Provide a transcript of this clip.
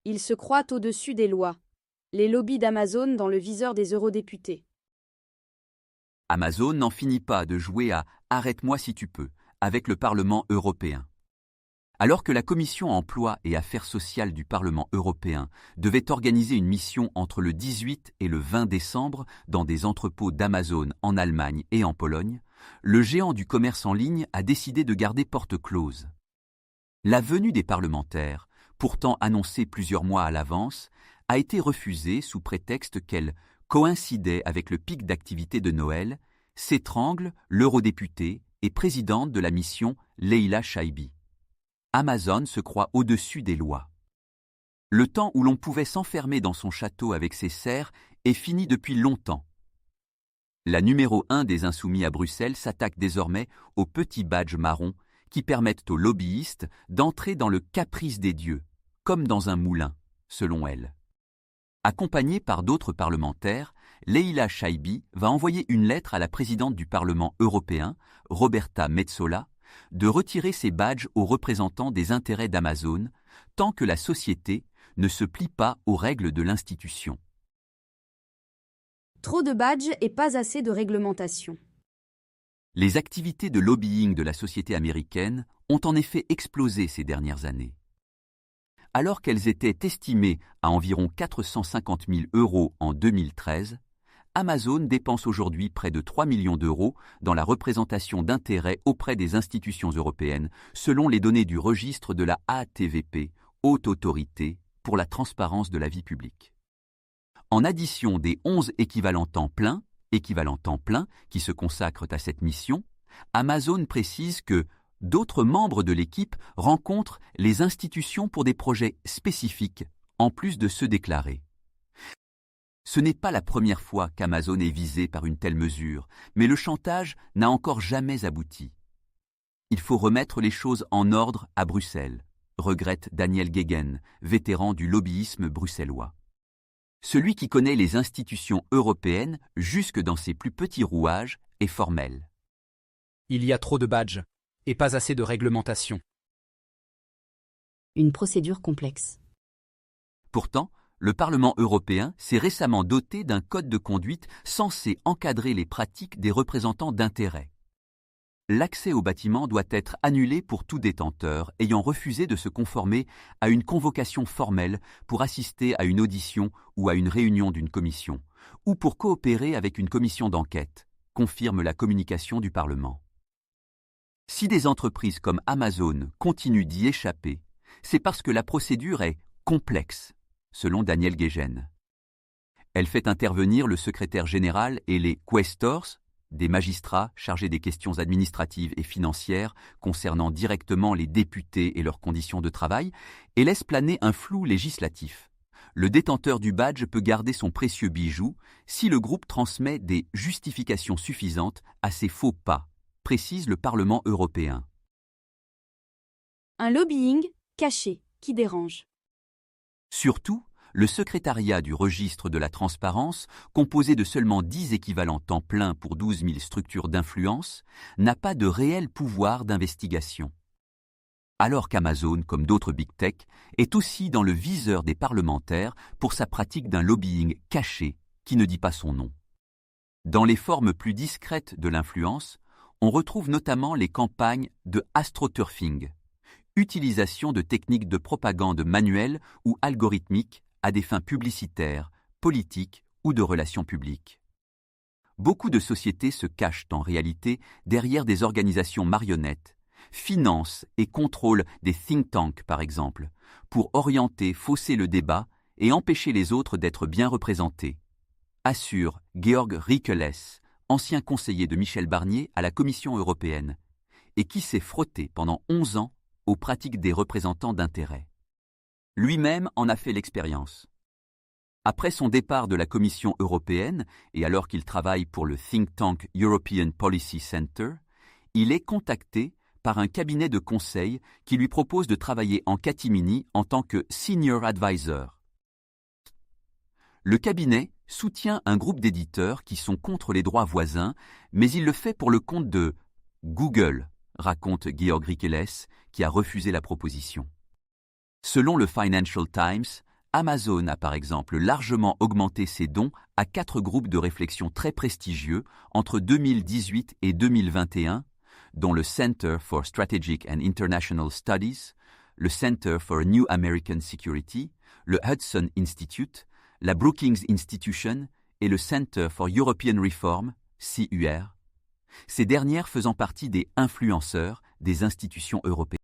Ils se croient au-dessus des lois. Les lobbies d'Amazon dans le viseur des eurodéputés. Amazon n'en finit pas de jouer à « arrête-moi si tu peux » avec le Parlement européen. Alors que la Commission Emploi et Affaires sociales du Parlement européen devait organiser une mission entre le 18 et le 20 décembre dans des entrepôts d'Amazon en Allemagne et en Pologne, le géant du commerce en ligne a décidé de garder porte close. La venue des parlementaires, pourtant annoncée plusieurs mois à l'avance, a été refusée sous prétexte qu'elle coïncidait avec le pic d'activité de Noël, s'étrangle l'eurodéputée et présidente de la mission Leila Chaibi. Amazon se croit au-dessus des lois. Le temps où l'on pouvait s'enfermer dans son château avec ses serfs est fini depuis longtemps. La numéro 1 des insoumis à Bruxelles s'attaque désormais aux petits badges marrons qui permettent aux lobbyistes d'entrer dans le caprice des dieux, comme dans un moulin, selon elle. Accompagnée par d'autres parlementaires, Leila Chaibi va envoyer une lettre à la présidente du Parlement européen, Roberta Metsola, de retirer ses badges aux représentants des intérêts d'Amazon, tant que la société ne se plie pas aux règles de l'institution. Trop de badges et pas assez de réglementation. Les activités de lobbying de la société américaine ont en effet explosé ces dernières années. Alors qu'elles étaient estimées à environ 450 000 € en 2013, Amazon dépense aujourd'hui près de 3 millions d'euros dans la représentation d'intérêts auprès des institutions européennes, selon les données du registre de la ATVP, Haute Autorité pour la transparence de la vie publique. En addition des 11 équivalents temps plein, qui se consacrent à cette mission, Amazon précise que d'autres membres de l'équipe rencontrent les institutions pour des projets spécifiques, en plus de ceux déclarés. Ce n'est pas la première fois qu'Amazon est visé par une telle mesure, mais le chantage n'a encore jamais abouti. Il faut remettre les choses en ordre à Bruxelles, regrette Daniel Guéguen, vétéran du lobbyisme bruxellois. Celui qui connaît les institutions européennes jusque dans ses plus petits rouages est formel. Il y a trop de badges, et pas assez de réglementation. Une procédure complexe. Pourtant, le Parlement européen s'est récemment doté d'un code de conduite censé encadrer les pratiques des représentants d'intérêts. L'accès au bâtiment doit être annulé pour tout détenteur ayant refusé de se conformer à une convocation formelle pour assister à une audition ou à une réunion d'une commission, ou pour coopérer avec une commission d'enquête, confirme la communication du Parlement. Si des entreprises comme Amazon continuent d'y échapper, c'est parce que la procédure est complexe, selon Daniel Guéguen. Elle fait intervenir le secrétaire général et les quaestors, des magistrats chargés des questions administratives et financières concernant directement les députés et leurs conditions de travail, et laisse planer un flou législatif. Le détenteur du badge peut garder son précieux bijou si le groupe transmet des justifications suffisantes à ses faux pas, précise le Parlement européen. Un lobbying caché qui dérange. Surtout, le secrétariat du registre de la transparence, composé de seulement 10 équivalents temps plein pour 12 000 structures d'influence, n'a pas de réel pouvoir d'investigation. Alors qu'Amazon, comme d'autres big tech, est aussi dans le viseur des parlementaires pour sa pratique d'un lobbying caché qui ne dit pas son nom. Dans les formes plus discrètes de l'influence, on retrouve notamment les campagnes de astroturfing, utilisation de techniques de propagande manuelle ou algorithmique à des fins publicitaires, politiques ou de relations publiques. Beaucoup de sociétés se cachent en réalité derrière des organisations marionnettes, financent et contrôlent des think tanks par exemple, pour orienter, fausser le débat et empêcher les autres d'être bien représentés, assure Georg Riekeles, ancien conseiller de Michel Barnier à la Commission européenne, et qui s'est frotté pendant 11 ans aux pratiques des représentants d'intérêts. Lui-même en a fait l'expérience. Après son départ de la Commission européenne, et alors qu'il travaille pour le think tank European Policy Center, il est contacté par un cabinet de conseil qui lui propose de travailler en catimini en tant que senior advisor. Le cabinet soutient un groupe d'éditeurs qui sont contre les droits voisins, mais il le fait pour le compte de Google, raconte Georg Riekeles, qui a refusé la proposition. Selon le Financial Times, Amazon a par exemple largement augmenté ses dons à 4 groupes de réflexion très prestigieux entre 2018 et 2021, dont le Center for Strategic and International Studies, le Center for New American Security, le Hudson Institute, la Brookings Institution et le Center for European Reform, CUR, ces dernières faisant partie des influenceurs des institutions européennes.